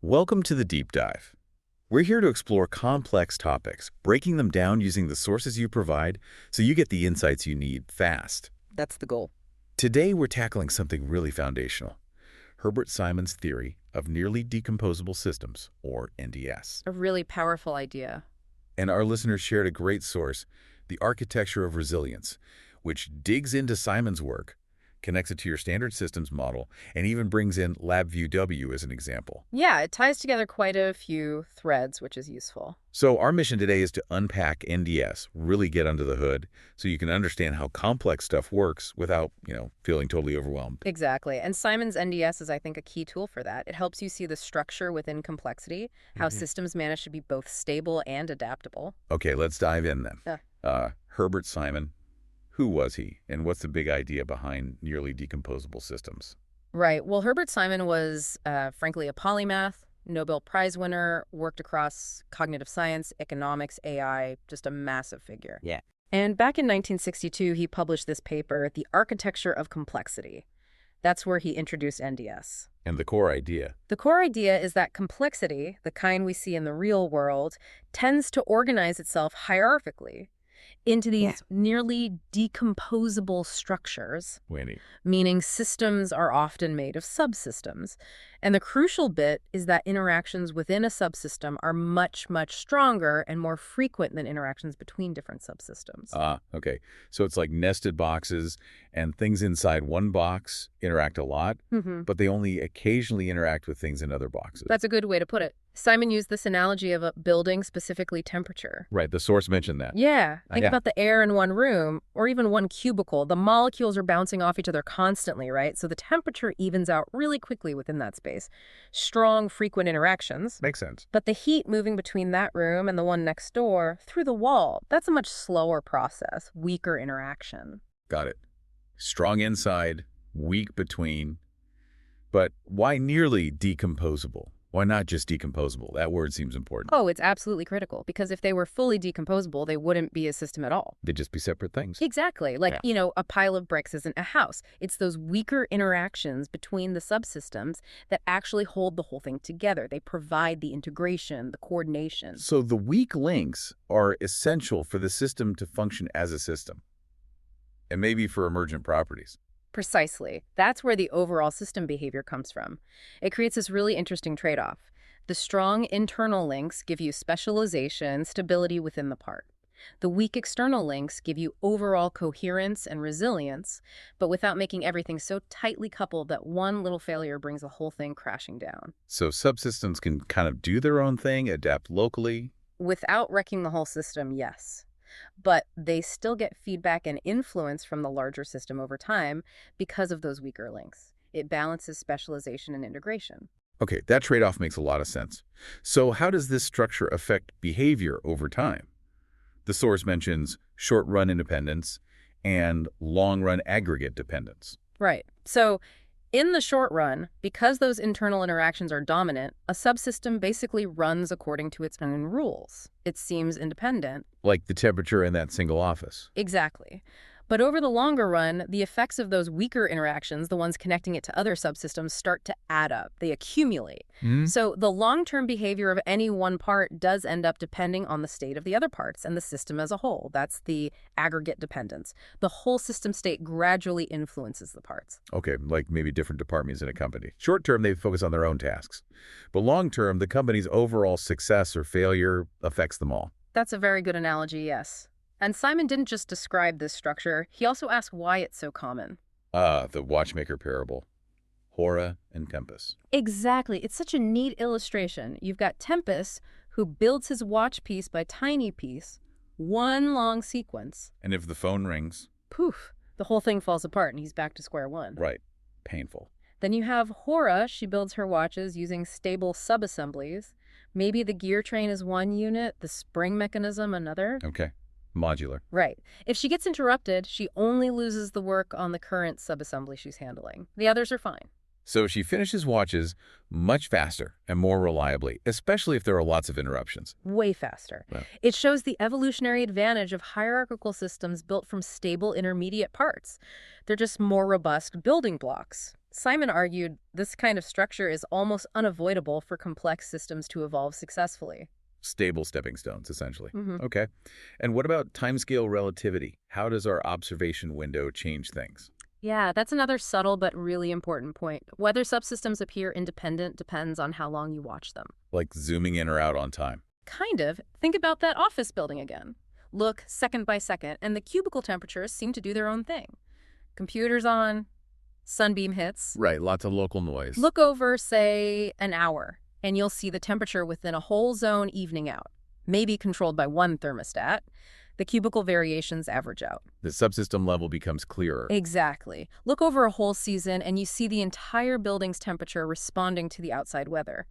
Welcome to the Deep Dive. We're here to explore complex topics, breaking them down using the sources you provide so you get the insights you need fast. That's the goal. Today, we're tackling something really foundational, Herbert Simon's theory of nearly decomposable systems, or NDS. A really powerful idea. And our listeners shared a great source, The Architecture of Resilience, which digs into Simon's work, connects it to your standard systems model, and even brings in LabVIEW W as an example. Yeah, it ties together quite a few threads, which is useful. So our mission today is to unpack NDS, really get under the hood, so you can understand how complex stuff works without, feeling totally overwhelmed. Exactly. And Simon's NDS is, I think, a key tool for that. It helps you see the structure within complexity, how systems manage to be both stable and adaptable. Okay, let's dive in then. Yeah. Herbert Simon, who was he, and what's the big idea behind nearly decomposable systems? Right. Well, Herbert Simon was, frankly, a polymath, Nobel Prize winner, worked across cognitive science, economics, AI, just a massive figure. Yeah. And back in 1962, he published this paper, The Architecture of Complexity. That's where he introduced NDS. And the core idea. The core idea is that complexity, the kind we see in the real world, tends to organize itself hierarchically into these nearly decomposable structures, Winnie. meaning systems are often made of subsystems. And the crucial bit is that interactions within a subsystem are much, much stronger and more frequent than interactions between different subsystems. Okay. So it's like nested boxes, and things inside one box interact a lot, but they only occasionally interact with things in other boxes. That's a good way to put it. Simon used this analogy of a building, specifically temperature. Right, the source mentioned that. Yeah, think Yeah. about the air in one room or even one cubicle. The molecules are bouncing off each other constantly, right? So the temperature evens out really quickly within that space. Strong, frequent interactions. Makes sense. But the heat moving between that room and the one next door through the wall, that's a much slower process, weaker interaction. Got it. Strong inside, weak between. But why nearly decomposable? Why not just decomposable? That word seems important. Oh, it's absolutely critical, because if they were fully decomposable, they wouldn't be a system at all. They'd just be separate things. Exactly. Like, Yeah. a pile of bricks isn't a house. It's those weaker interactions between the subsystems that actually hold the whole thing together. They provide the integration, the coordination. So the weak links are essential for the system to function as a system, and maybe for emergent properties. Precisely. That's where the overall system behavior comes from. It creates this really interesting trade-off. The strong internal links give you specialization, stability within the part. The weak external links give you overall coherence and resilience, but without making everything so tightly coupled that one little failure brings the whole thing crashing down. So subsystems can kind of do their own thing, adapt locally. Without wrecking the whole system, yes. But they still get feedback and influence from the larger system over time because of those weaker links. It balances specialization and integration. Okay, that trade-off makes a lot of sense. So how does this structure affect behavior over time? The source mentions short-run independence and long-run aggregate dependence. Right. So in the short run, because those internal interactions are dominant, a subsystem basically runs according to its own rules. It seems independent. Like the temperature in that single office. Exactly. But over the longer run, the effects of those weaker interactions, the ones connecting it to other subsystems, start to add up. They accumulate. So the long-term behavior of any one part does end up depending on the state of the other parts and the system as a whole. That's the aggregate dependence. The whole system state gradually influences the parts. Okay, like maybe different departments in a company. Short term, they focus on their own tasks. But long term, the company's overall success or failure affects them all. That's a very good analogy, yes. And Simon didn't just describe this structure, he also asked why it's so common. The watchmaker parable. Hora and Tempus. Exactly. It's such a neat illustration. You've got Tempus, who builds his watch piece by tiny piece, one long sequence. And if the phone rings, Poof, the whole thing falls apart and he's back to square one. right, painful. Then you have Hora. She builds her watches using stable subassemblies. Maybe the gear train is one unit, the spring mechanism another. Okay, modular. Right. If she gets interrupted, she only loses the work on the current subassembly she's handling. The others are fine. So she finishes watches much faster and more reliably, especially if there are lots of interruptions. Way faster. Wow. It shows the evolutionary advantage of hierarchical systems built from stable intermediate parts. They're just more robust building blocks. Simon argued this kind of structure is almost unavoidable for complex systems to evolve successfully. Stable stepping stones, essentially. Hmm. Okay. And what about timescale relativity? How does our observation window change things? Yeah, that's another subtle but really important point. Whether subsystems appear independent depends on how long you watch them. Like zooming in or out on time? Kind of. Think about that office building again. Look second by second, and the cubicle temperatures seem to do their own thing. Computers on, sunbeam hits. Right, lots of local noise. Look over, say, an hour, and you'll see the temperature within a whole zone evening out, maybe controlled by one thermostat. The cubicle variations average out. The subsystem level becomes clearer. Exactly. Look over a whole season and you see the entire building's temperature responding to the outside weather.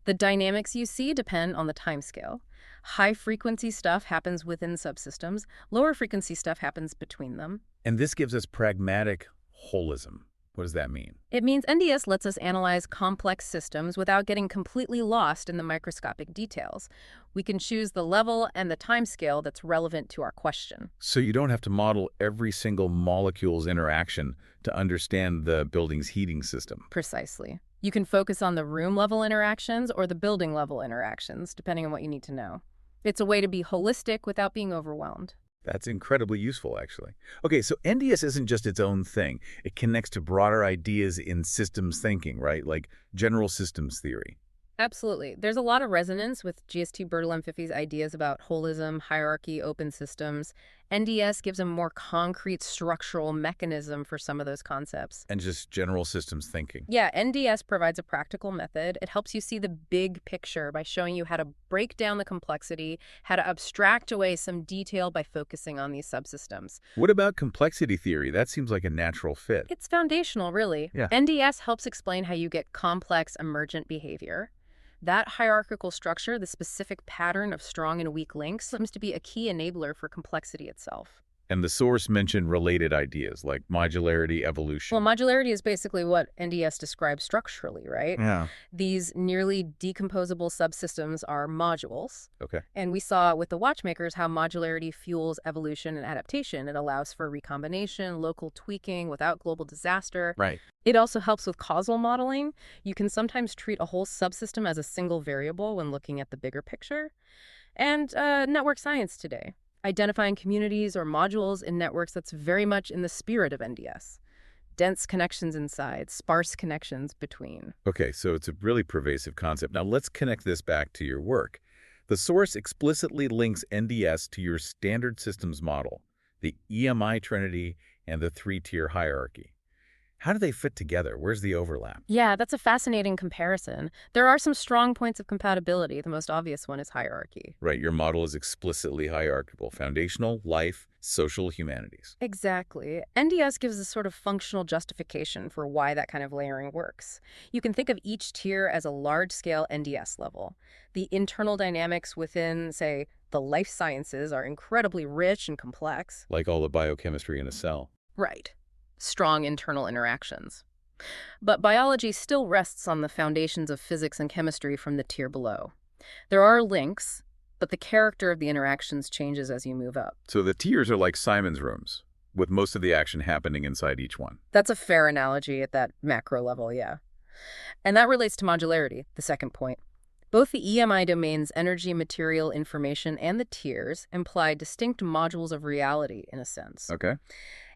The dynamics you see depend on the timescale. High-frequency stuff happens within subsystems. Lower-frequency stuff happens between them. And this gives us pragmatic holism. What does that mean? It means NDS lets us analyze complex systems without getting completely lost in the microscopic details. We can choose the level and the timescale that's relevant to our question. So you don't have to model every single molecule's interaction to understand the building's heating system. Precisely. You can focus on the room-level interactions or the building-level interactions, depending on what you need to know. It's a way to be holistic without being overwhelmed. That's incredibly useful, actually. Okay, so NDS isn't just its own thing. It connects to broader ideas in systems thinking, right? Like general systems theory. Absolutely. There's a lot of resonance with GST Bertalanffy's ideas about holism, hierarchy, open systems. NDS gives a more concrete structural mechanism for some of those concepts. And just general systems thinking. Yeah, NDS provides a practical method. It helps you see the big picture by showing you how to break down the complexity, how to abstract away some detail by focusing on these subsystems. What about complexity theory? That seems like a natural fit. It's foundational, really. Yeah. NDS helps explain how you get complex emergent behavior. That hierarchical structure, the specific pattern of strong and weak links, seems to be a key enabler for complexity itself. And the source mentioned related ideas like modularity, evolution. Well, modularity is basically what NDS describes structurally, right? Yeah. These nearly decomposable subsystems are modules. Okay. And we saw with the watchmakers how modularity fuels evolution and adaptation. It allows for recombination, local tweaking without global disaster. Right. It also helps with causal modeling. You can sometimes treat a whole subsystem as a single variable when looking at the bigger picture. And network science today. Identifying communities or modules in networks that's very much in the spirit of NDS. Dense connections inside, sparse connections between. Okay, so it's a really pervasive concept. Now let's connect this back to your work. The source explicitly links NDS to your standard systems model, the EMI trinity and the three-tier hierarchy. How do they fit together? Where's the overlap? Yeah, that's a fascinating comparison. There are some strong points of compatibility. The most obvious one is hierarchy. Right, your model is explicitly hierarchical, foundational, life, social, humanities. Exactly. NDS gives a sort of functional justification for why that kind of layering works. You can think of each tier as a large-scale NDS level. The internal dynamics within, say, the life sciences are incredibly rich and complex. Like all the biochemistry in a cell. Right. Strong internal interactions. But biology still rests on the foundations of physics and chemistry from the tier below. There are links, but the character of the interactions changes as you move up. So the tiers are like Simon's rooms, with most of the action happening inside each one. That's a fair analogy at that macro level, yeah. And that relates to modularity, the second point. Both the EMI domain's energy, material, information, and the tiers imply distinct modules of reality, in a sense. Okay.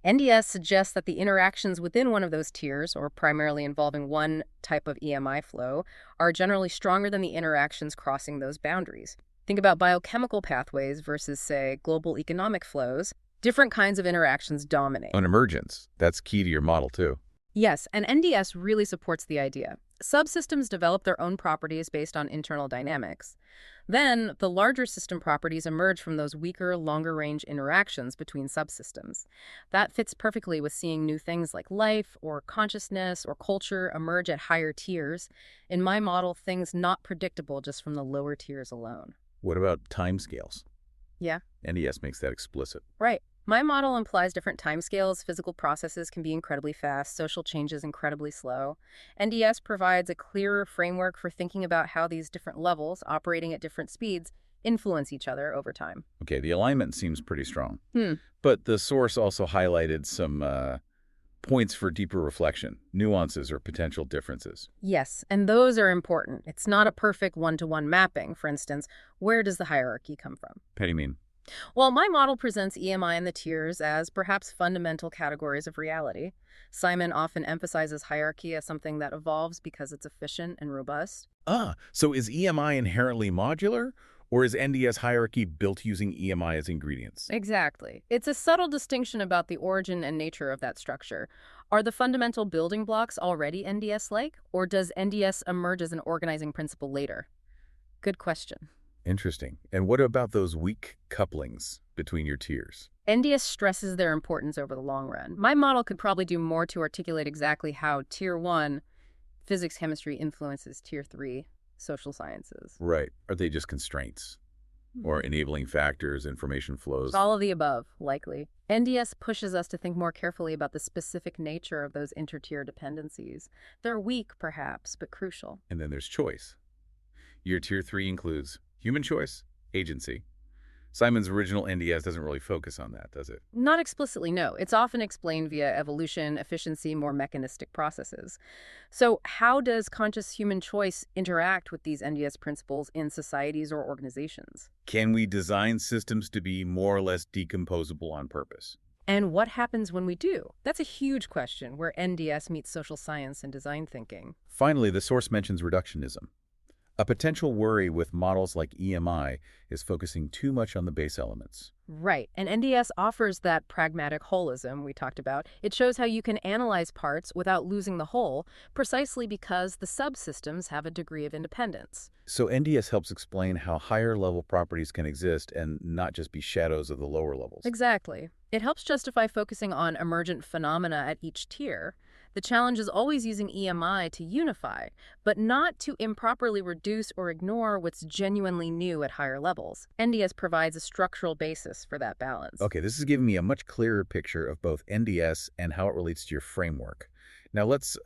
NDS suggests that the interactions within one of those tiers, or primarily involving one type of EMI flow, are generally stronger than the interactions crossing those boundaries. Think about biochemical pathways versus, say, global economic flows. Different kinds of interactions dominate. On emergence, that's key to your model too. Yes, and NDS really supports the idea. Subsystems develop their own properties based on internal dynamics. Then, the larger system properties emerge from those weaker, longer-range interactions between subsystems. That fits perfectly with seeing new things like life, or consciousness, or culture emerge at higher tiers. In my model, things not predictable just from the lower tiers alone. What about timescales? Yeah. NDS makes that explicit. Right. My model implies different timescales. Physical processes can be incredibly fast, social changes incredibly slow. NDS provides a clearer framework for thinking about how these different levels, operating at different speeds, influence each other over time. Okay, the alignment seems pretty strong. But the source also highlighted some points for deeper reflection, nuances or potential differences. Yes, and those are important. It's not a perfect one-to-one mapping. For instance, where does the hierarchy come from? How do you mean? Well, my model presents EMI and the tiers as perhaps fundamental categories of reality. Simon often emphasizes hierarchy as something that evolves because it's efficient and robust. So is EMI inherently modular, or is NDS hierarchy built using EMI as ingredients? Exactly. It's a subtle distinction about the origin and nature of that structure. Are the fundamental building blocks already NDS-like, or does NDS emerge as an organizing principle later? Good question. Interesting. And what about those weak couplings between your tiers? NDS stresses their importance over the long run. My model could probably do more to articulate exactly how Tier 1, physics, chemistry, influences Tier 3, social sciences. Right. Are they just constraints or enabling factors, information flows? All of the above, likely. NDS pushes us to think more carefully about the specific nature of those inter-tier dependencies. They're weak, perhaps, but crucial. And then there's choice. Your Tier 3 includes human choice, agency. Simon's original NDS doesn't really focus on that, does it? Not explicitly, no. It's often explained via evolution, efficiency, more mechanistic processes. So how does conscious human choice interact with these NDS principles in societies or organizations? Can we design systems to be more or less decomposable on purpose? And what happens when we do? That's a huge question where NDS meets social science and design thinking. Finally, the source mentions reductionism. A potential worry with models like EMI is focusing too much on the base elements. Right, and NDS offers that pragmatic holism we talked about. It shows how you can analyze parts without losing the whole, precisely because the subsystems have a degree of independence. So NDS helps explain how higher-level properties can exist and not just be shadows of the lower levels. Exactly. It helps justify focusing on emergent phenomena at each tier. The challenge is always using EMI to unify, but not to improperly reduce or ignore what's genuinely new at higher levels. NDS provides a structural basis for that balance. Okay, this is giving me a much clearer picture of both NDS and how it relates to your framework. Now let's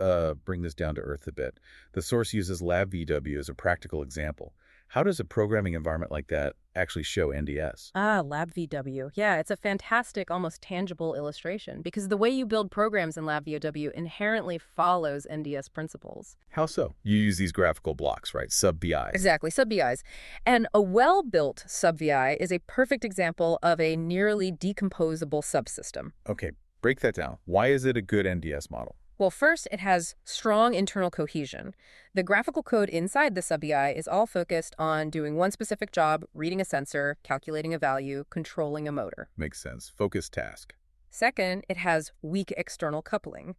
bring this down to earth a bit. The source uses LabVW as a practical example. How does a programming environment like that actually show NDS? LabVW. Yeah, it's a fantastic, almost tangible illustration because the way you build programs in LabVW inherently follows NDS principles. How so? You use these graphical blocks, right? Sub-VIs. Exactly, sub-VIs. And a well-built sub-VI is a perfect example of a nearly decomposable subsystem. Okay, break that down. Why is it a good NDS model? Well, first, it has strong internal cohesion. The graphical code inside the sub-VI is all focused on doing one specific job, reading a sensor, calculating a value, controlling a motor. Makes sense. Focused task. Second, it has weak external coupling.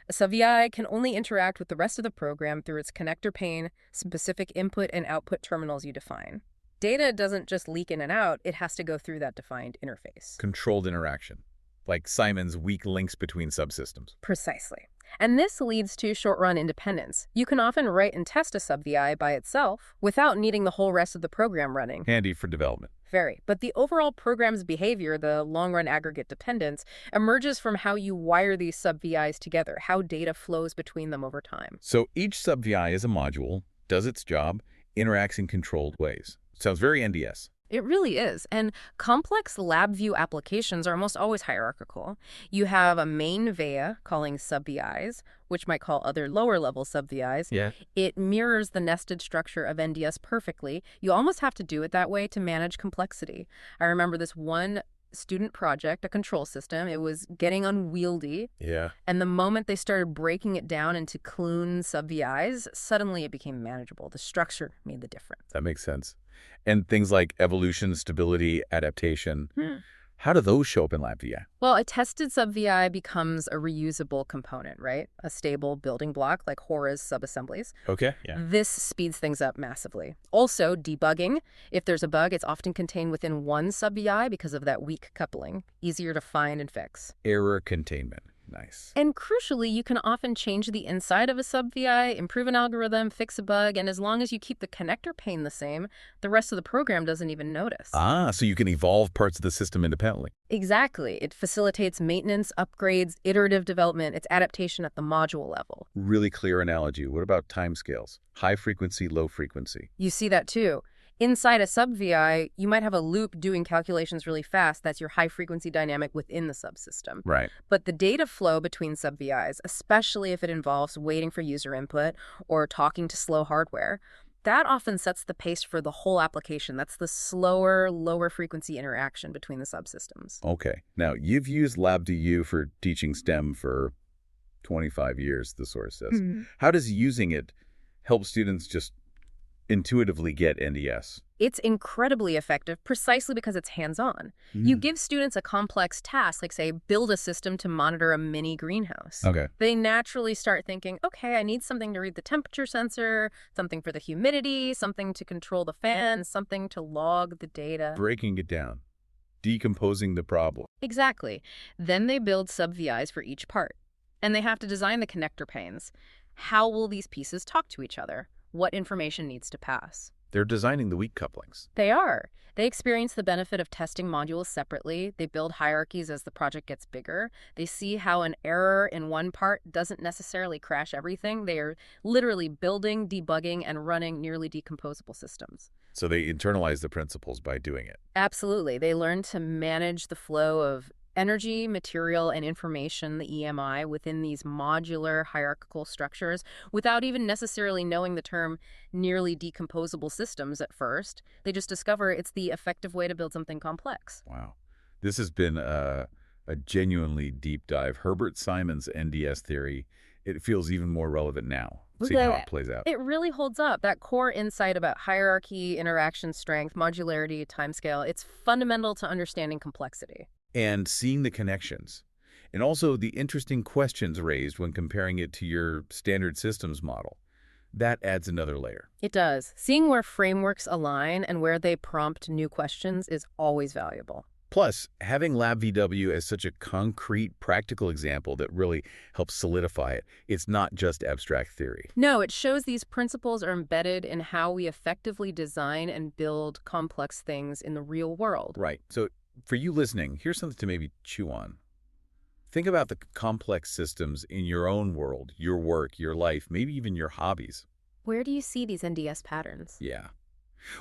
A sub-VI can only interact with the rest of the program through its connector pane, specific input and output terminals you define. Data doesn't just leak in and out, it has to go through that defined interface. Controlled interaction. Like Simon's weak links between subsystems. Precisely. And this leads to short-run independence. You can often write and test a sub-VI by itself without needing the whole rest of the program running. Handy for development. Very. But the overall program's behavior, the long-run aggregate dependence, emerges from how you wire these sub-VIs together, how data flows between them over time. So each sub-VI is a module, does its job, interacts in controlled ways. Sounds very NDS. It really is. And complex LabVIEW applications are almost always hierarchical. You have a main VEA calling sub-VIs, which might call other lower-level sub-VIs. Yeah. It mirrors the nested structure of NDS perfectly. You almost have to do it that way to manage complexity. I remember this one student project, a control system. It was getting unwieldy. Yeah. And the moment they started breaking it down into Clune sub-VIs, suddenly it became manageable. The structure made the difference. That makes sense. And things like evolution, stability, adaptation, how do those show up in LabVIEW? Well, a tested sub-VI becomes a reusable component, right? A stable building block like Horace subassemblies. Okay. Yeah. This speeds things up massively. Also, debugging. If there's a bug, it's often contained within one sub-VI because of that weak coupling. Easier to find and fix. Error containment. Nice. And crucially, you can often change the inside of a sub-VI, improve an algorithm, fix a bug, and as long as you keep the connector pane the same, the rest of the program doesn't even notice. So you can evolve parts of the system independently. Exactly. It facilitates maintenance, upgrades, iterative development, it's adaptation at the module level. Really clear analogy. What about timescales? High frequency, low frequency. You see that too. Inside a sub-VI, you might have a loop doing calculations really fast. That's your high-frequency dynamic within the subsystem. Right. But the data flow between sub-VIs, especially if it involves waiting for user input or talking to slow hardware, that often sets the pace for the whole application. That's the slower, lower-frequency interaction between the subsystems. Okay. Now, you've used LabVIEW for teaching STEM for 25 years, the source says. How does using it help students just intuitively get NDS? It's incredibly effective precisely because it's hands-on. You give students a complex task, like, say, build a system to monitor a mini greenhouse. Okay. They naturally start thinking, okay, I need something to read the temperature sensor, something for the humidity, something to control the fan, something to log the data. Breaking it down, decomposing the problem. Exactly. Then they build sub-VIs for each part. And they have to design the connector panes. How will these pieces talk to each other? What information needs to pass? They're designing the weak couplings. They are. They experience the benefit of testing modules separately. They build hierarchies as the project gets bigger. They see how an error in one part doesn't necessarily crash everything. They are literally building, debugging, and running nearly decomposable systems. So they internalize the principles by doing it. Absolutely. They learn to manage the flow of energy, material, and information, the EMI, within these modular hierarchical structures without even necessarily knowing the term nearly decomposable systems at first. They just discover it's the effective way to build something complex. Wow. This has been a genuinely deep dive. Herbert Simon's NDS theory, it feels even more relevant now. See how it plays out. It really holds up. That core insight about hierarchy, interaction strength, modularity, timescale, it's fundamental to understanding complexity. And seeing the connections. And also the interesting questions raised when comparing it to your standard systems model. That adds another layer. It does. Seeing where frameworks align and where they prompt new questions is always valuable. Plus, having LabVIEW as such a concrete, practical example that really helps solidify it, it's not just abstract theory. No, it shows these principles are embedded in how we effectively design and build complex things in the real world. Right. So for you listening, here's something to maybe chew on. Think about the complex systems in your own world, your work, your life, maybe even your hobbies. Where do you see these NDS patterns? Yeah.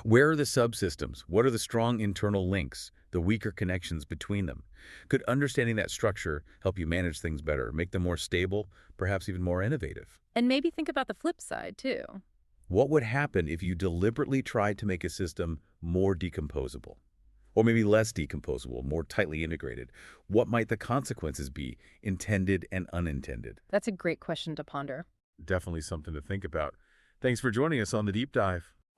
Where are the subsystems? What are the strong internal links, the weaker connections between them? Could understanding that structure help you manage things better, make them more stable, perhaps even more innovative? And maybe think about the flip side, too. What would happen if you deliberately tried to make a system more decomposable? Or maybe less decomposable, more tightly integrated? What might the consequences be, intended and unintended? That's a great question to ponder. Definitely something to think about. Thanks for joining us on The Deep Dive.